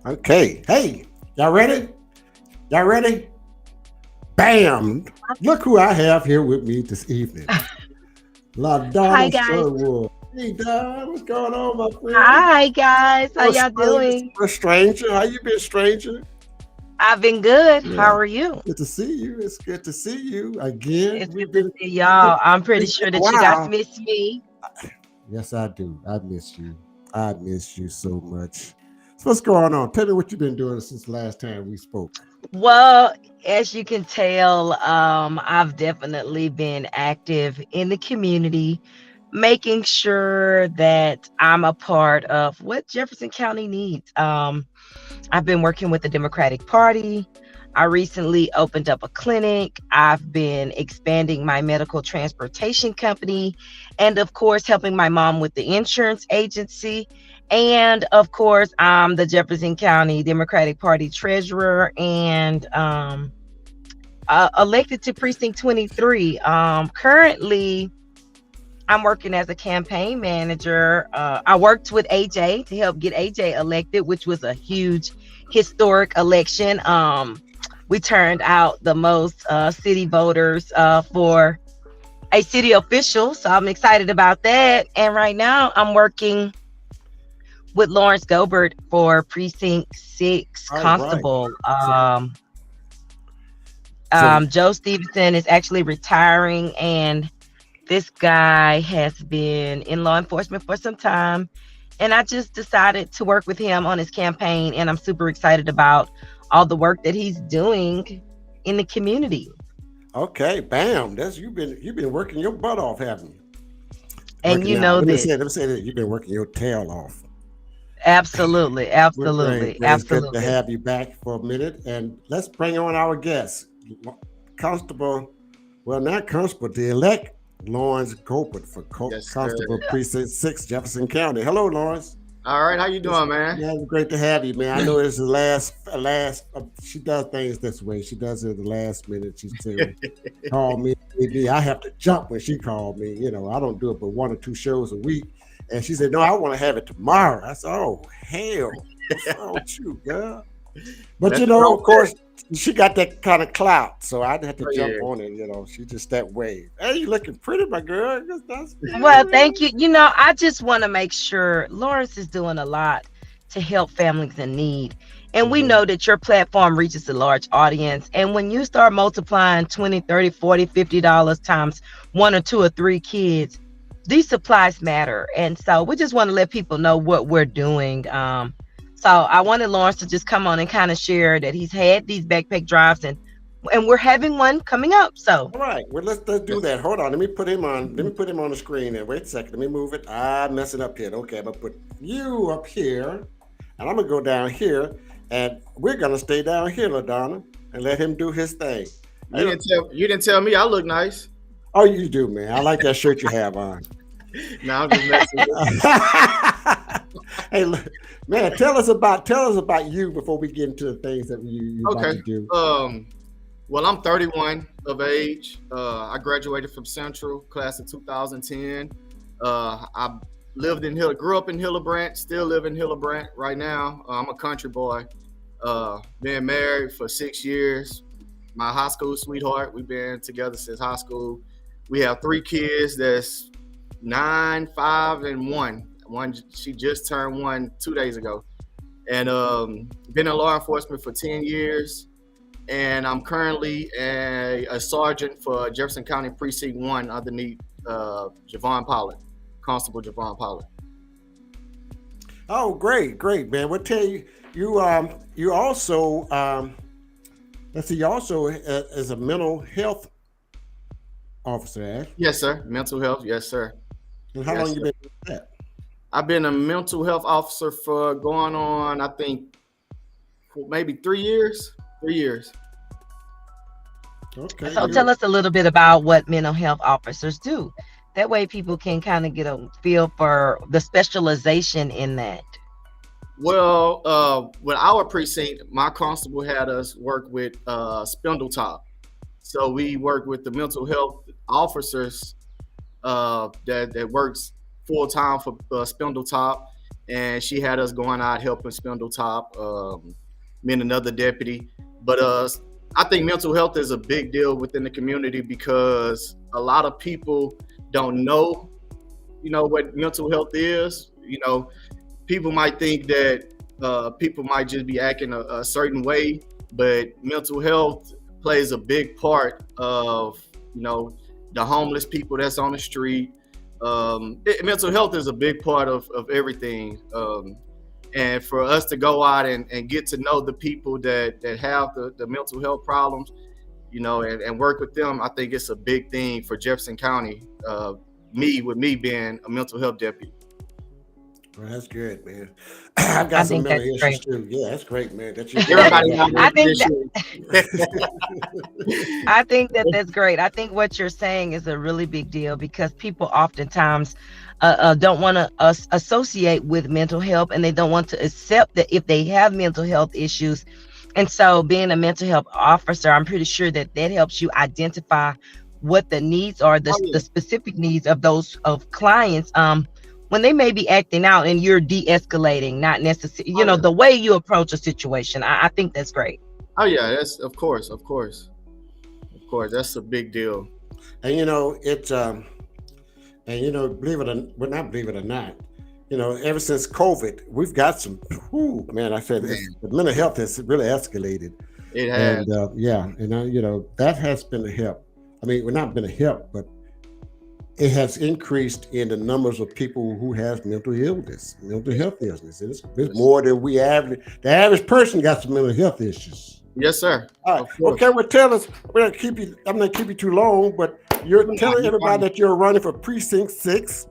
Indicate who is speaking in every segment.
Speaker 1: Okay. Hey, y'all ready? Y'all ready? Bam! Look who I have here with me this evening.
Speaker 2: Hi
Speaker 1: LaDonna
Speaker 2: guys.
Speaker 1: Sherwood. Hey, Don, what's going on, my friend?
Speaker 2: Hi guys. How
Speaker 1: Oh,
Speaker 2: y'all
Speaker 1: stranger,
Speaker 2: doing?
Speaker 1: stranger. How you been, stranger?
Speaker 2: I've been good.
Speaker 1: Yeah.
Speaker 2: How are you?
Speaker 1: Good to see you. It's good to see you again.
Speaker 2: It's
Speaker 1: We've
Speaker 2: good to
Speaker 1: been
Speaker 2: see
Speaker 1: it's
Speaker 2: y'all. I'm pretty
Speaker 1: been
Speaker 2: sure
Speaker 1: a
Speaker 2: that you guys
Speaker 1: while.
Speaker 2: miss me.
Speaker 1: Yes, I do. I miss you. I miss you so much. So what's going on? Tell me what you've been doing since the last time we spoke.
Speaker 2: Well, as you can tell, I've definitely been active in the community, making sure that I'm a part of what Jefferson County needs. I've been working with the Democratic Party. I recently opened up a clinic. I've been expanding my medical transportation company, and of course, helping my mom with the insurance agency. And of course, I'm the Jefferson County Democratic Party treasurer and elected to Precinct 23. Currently, I'm working as a campaign manager. I worked with AJ to help get AJ elected, which was a huge historic election. We turned out the most city voters for a city official. So I'm excited about that. And right now I'm working with Lawrence Gobert for Precinct 6
Speaker 1: All right.
Speaker 2: Constable.
Speaker 1: So so
Speaker 2: Joe Stevenson is actually retiring, and this guy has been in law enforcement for some time. And I just decided to work with him on his campaign. And I'm super excited about all the work that he's doing in the community.
Speaker 1: okay, bam. That's you've been working your butt off, haven't you?
Speaker 2: And
Speaker 1: Working
Speaker 2: you
Speaker 1: out.
Speaker 2: know that
Speaker 1: Let me say that you've been working your tail off.
Speaker 2: absolutely,
Speaker 1: We're great.
Speaker 2: absolutely,
Speaker 1: Well, it's good to
Speaker 2: absolutely.
Speaker 1: have you back for a minute. And let's bring on our guest, Constable, well, not Constable, the elect Lawrence Gopert for
Speaker 3: Yes, sir.
Speaker 1: Constable Precinct 6, Jefferson County. Hello, Lawrence.
Speaker 3: All right, how you
Speaker 1: It's,
Speaker 3: doing, man?
Speaker 1: yeah, it's great to have you, man. I know it's the last. She does things this way. She does it at the last minute. She said, "Call me, maybe." I have to jump when she called me. I don't do it but one or two shows a week. And she said, "No, I want to have it tomorrow." I said, "Oh hell, what's wrong with you, girl?" But
Speaker 3: Nothing wrong
Speaker 1: of
Speaker 3: with that.
Speaker 1: course, she got that kind of clout, so I had to
Speaker 3: Oh
Speaker 1: jump
Speaker 3: yeah.
Speaker 1: on it. She just that way. Hey, you looking pretty, my girl. That's
Speaker 2: Well,
Speaker 1: good.
Speaker 2: thank you. I just want to make sure Lawrence is doing a lot to help families in need. And we
Speaker 1: Mhm.
Speaker 2: know that your platform reaches a large audience. And when you start multiplying 20, 30, 40, $50 times one or two or three kids, these supplies matter. And so we just want to let people know what we're doing. So I wanted Lawrence to just come on and kind of share that he's had these backpack drives, and we're having one coming up. So
Speaker 1: All right. Well, let's do
Speaker 3: Yes.
Speaker 1: that. Hold on. Let me put him on. Let me put him on the screen. And wait a second. Let me move it. I'm messing up here. Okay, I'm gonna put you up here, and I'm gonna go down here, and we're gonna stay down here, LaDonna, and let him do his thing. I don't,
Speaker 3: You didn't tell me I look nice.
Speaker 1: oh, you do, man. I like that shirt you have on.
Speaker 3: No, I'm just messing with
Speaker 1: Hey, look, man, tell us about you before we get into the things that you
Speaker 3: you.
Speaker 1: about
Speaker 3: Okay.
Speaker 1: to do.
Speaker 3: Well, I'm 31 of age. I graduated from Central, class of 2010. I grew up in Hillebrandt, still live in Hillebrandt right now. I'm a country boy. Been married for 6 years. My high school sweetheart. We've been together since high school. We have three kids. That's 9, 5, and 1. One she just turned 1 2 days ago, and been in law enforcement for 10 years. And I'm currently a sergeant for Jefferson County Precinct 1 underneath Javon Pollard, Constable Javon Pollard.
Speaker 1: Oh, great, great, man. We'll tell you, you also let's see, you also is a mental health officer, eh?
Speaker 3: Yes, sir. Mental health. Yes, sir.
Speaker 1: And how long
Speaker 3: Yes,
Speaker 1: you
Speaker 3: sir.
Speaker 1: been doing that?
Speaker 3: I've been a mental health officer for going on, I think, for maybe 3 years. 3 years.
Speaker 1: Okay,
Speaker 2: So
Speaker 1: you
Speaker 2: tell us a little bit about what mental health officers do. That way people can kind of get a feel for the specialization in that.
Speaker 3: Well, with our precinct, my constable had us work with Spindletop. So we work with the mental health officers that works full time for Spindletop, and she had us going out helping Spindletop, me and another deputy. But I think mental health is a big deal within the community because a lot of people don't know, what mental health is. People might think that people might just be acting a certain way, but mental health plays a big part of, the homeless people that's on the street. Mental health is a big part of everything. And for us to go out and get to know the people that have the mental health problems, and work with them, I think it's a big thing for Jefferson County, me being a mental health deputy.
Speaker 1: Well, that's good, man. I've got
Speaker 2: I
Speaker 1: some
Speaker 2: think that's
Speaker 1: mental issues
Speaker 2: great.
Speaker 1: too. Yeah, that's great, man. That you
Speaker 3: Everybody have
Speaker 2: I
Speaker 3: mental
Speaker 2: think that
Speaker 3: issues.
Speaker 2: I think that that's great. I think what you're saying is a really big deal because people oftentimes don't want to associate with mental health, and they don't want to accept that if they have mental health issues. And so being a mental health officer, I'm pretty sure that helps you identify what the needs are,
Speaker 3: Oh, yeah.
Speaker 2: the specific needs of those of clients when they may be acting out, and you're de-escalating, not necessarily,
Speaker 3: Oh, yeah.
Speaker 2: the way you approach a situation. I think that's great.
Speaker 3: Oh, yeah. That's of course. That's a big deal.
Speaker 1: And believe it or well, not believe it or not, ever since COVID, we've got some. Whew, man, I said the mental health has really escalated,
Speaker 3: It has.
Speaker 1: and that has been a help. I mean, well, not been a help, but it has increased in the numbers of people who have mental illness, mental health illness. It's more than we average. The average person got some mental health issues.
Speaker 3: Yes, sir.
Speaker 1: All right. Okay, well, tell us. I'm not gonna keep you too long, but you're telling everybody that you're running for Precinct 6,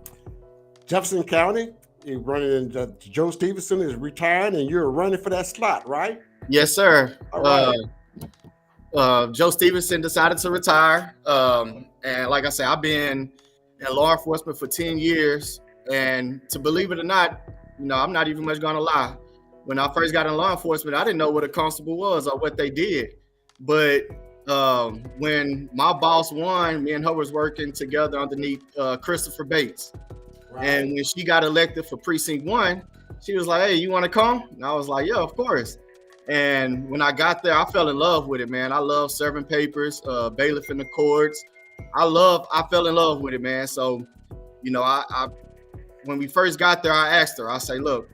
Speaker 1: Jefferson County. You're running, and Joe Stevenson is retiring, and you're running for that slot, right?
Speaker 3: Yes, sir.
Speaker 1: All right.
Speaker 3: Joe Stevenson decided to retire, and like I said, I've been in law enforcement for 10 years, and to believe it or not, I'm not even much gonna lie. When I first got in law enforcement, I didn't know what a constable was or what they did. But when my boss won, me and her was working together underneath Christopher Bates. Right. And when she got elected for Precinct 1, she was like, "Hey, you want to come?" And I was like, "Yeah, of course." And when I got there, I fell in love with it, man. I love serving papers, bailiff in the courts. I fell in love with it, man. So, I when we first got there, I asked her, I say, "Look,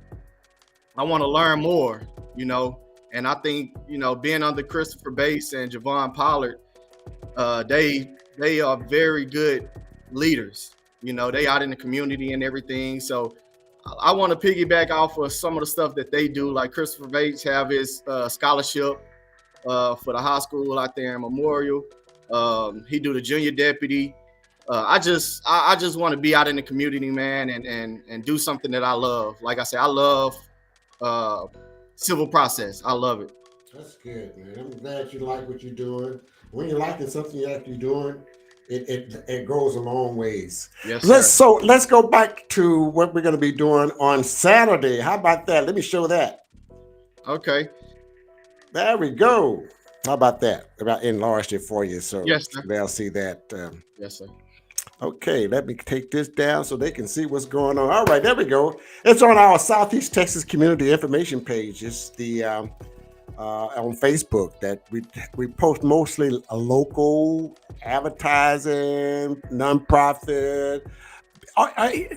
Speaker 3: I want to learn more, and I think, being under Christopher Bates and Javon Pollard, they are very good leaders. They out in the community and everything. So I want to piggyback off of some of the stuff that they do. Like Christopher Bates have his scholarship for the high school out there in Memorial. He do the junior deputy. I just want to be out in the community, man, and do something that I love. Like I said, I love civil process. I love it.
Speaker 1: That's good, man. I'm glad you like what you're doing. When you're liking something you're actually doing, it goes a long ways.
Speaker 3: Yes, sir.
Speaker 1: Let's go back to what we're going to be doing on Saturday. How about that? Let me show that.
Speaker 3: Okay.
Speaker 1: There we go. How about that? About enlarged it for you, so
Speaker 3: yes, sir.
Speaker 1: They'll see that.
Speaker 3: Yes, sir.
Speaker 1: Okay, let me take this down so they can see what's going on. All right, there we go. It's on our Southeast Texas Community Information page. It's the on Facebook that we post mostly a local advertising, nonprofit,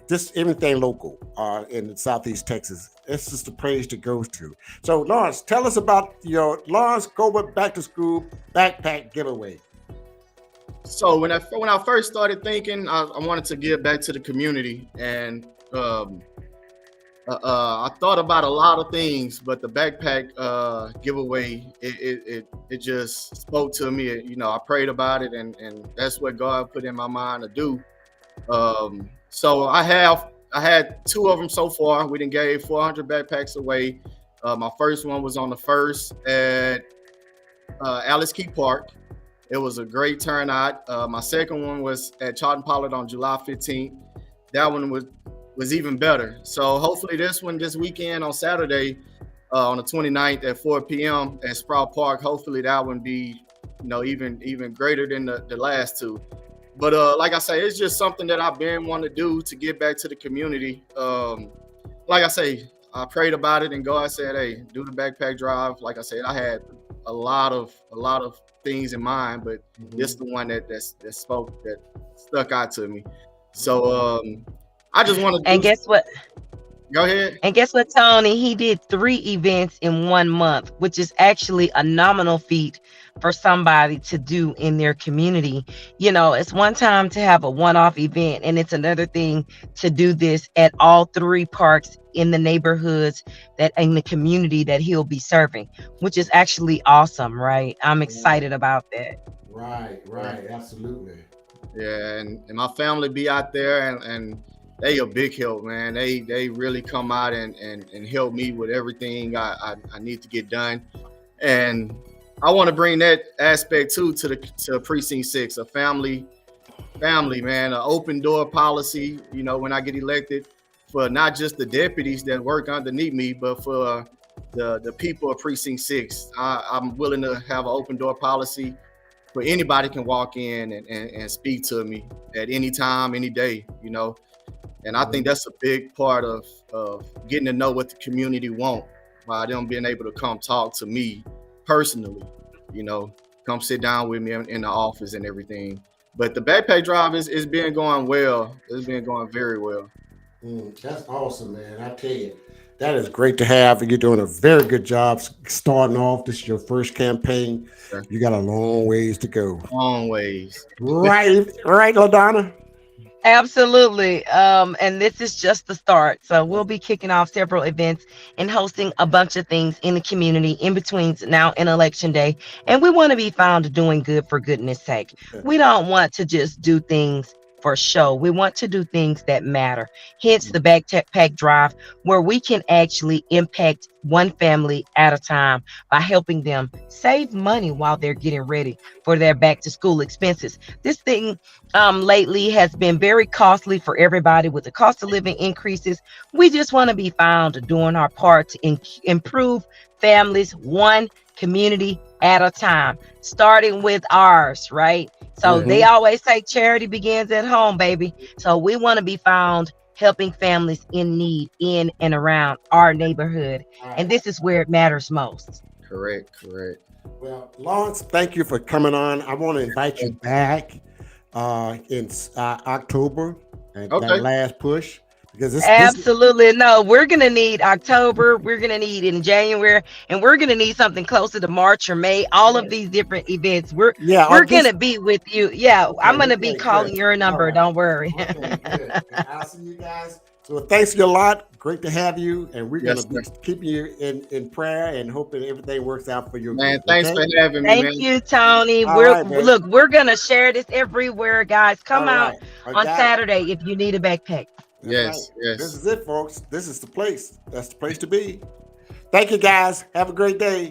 Speaker 1: just everything local in Southeast Texas. It's just the page to go to. So, Lawrence, tell us about your Lawrence Gobert Back to School Backpack Giveaway.
Speaker 3: So when I first started thinking, I wanted to give back to the community, and I thought about a lot of things, but the backpack giveaway, it just spoke to me. I prayed about it, and that's what God put in my mind to do. So I had 2 of them so far. We done gave 400 backpacks away. My first one was on the 1st at Alice Key Park. It was a great turnout. My second one was at Charlton Pollard on July 15th. That one was even better. So hopefully this weekend on Saturday, on the 29th at 4 p.m. at Sprott Park, hopefully that one be, even greater than the last 2. But like I say, it's just something that I've been wanting to do to give back to the community. like I say, I prayed about it, and God said, "Hey, do the backpack drive." Like I said, I had a lot of things in mind, but this is the one that stuck out to me. So I just want to
Speaker 2: And
Speaker 3: do.
Speaker 2: guess what?
Speaker 3: Go ahead.
Speaker 2: And guess what, Tony? He did 3 events in 1 month, which is actually a nominal feat for somebody to do in their community. You know, it's one time to have a one-off event, and it's another thing to do this at all 3 parks in the neighborhoods that in the community that he'll be serving, which is actually awesome, right? I'm excited about that.
Speaker 1: Right, absolutely.
Speaker 3: Yeah, and my family be out there, and they a big help, man. They really come out and help me with everything I need to get done. And I want to bring that aspect too to Precinct 6, a family, man, an open door policy, you know, when I get elected, for not just the deputies that work underneath me, but for the people of Precinct 6. I'm willing to have an open door policy where anybody can walk in and speak to me at any time, any day, you know. And I think that's a big part of getting to know what the community want, by them being able to come talk to me personally, you know, come sit down with me in the office and everything. But the backpack drive is been going well. It's been going very well.
Speaker 1: That's awesome, man. I tell you, that is great to have. You're doing a very good job starting off. This is your first campaign.
Speaker 3: Okay.
Speaker 1: You got a long ways to go.
Speaker 3: Long ways.
Speaker 1: Right, LaDonna.
Speaker 2: Absolutely. And this is just the start. So we'll be kicking off several events and hosting a bunch of things in the community in between now and election day. And we want to be found doing good for goodness sake. We don't want to just do things for show. We want to do things that matter. Hence the backpack drive, where we can actually impact one family at a time by helping them save money while they're getting ready for their back to school expenses. This thing lately has been very costly for everybody with the cost of living increases. We just want to be found doing our part to improve families one community at a time, starting with ours, right? So they always say charity begins at home, baby. So we want to be found helping families in need in and around our neighborhood. And this is where it matters most.
Speaker 3: Correct.
Speaker 1: Well, Lawrence, thank you for coming on. I want to invite you back in October at that last push. Because
Speaker 2: Absolutely. No, we're going to need October. We're going to need in January, and we're going to need something closer to March or May. All of these different events. We're going to be with you. Yeah, okay, I'm going to be calling your number. Right. Don't worry.
Speaker 1: Okay, good. I'll see you guys. So thanks a lot. Great to have you. And we're going to be keeping you in prayer and hoping everything works out for you.
Speaker 3: Man, thanks for having me.
Speaker 2: Thank you, Tony. Look, we're going to share this everywhere, guys. Come out on Saturday if you need a backpack.
Speaker 3: Yes.
Speaker 1: This is it, folks. This is the place. That's the place to be. Thank you, guys. Have a great day.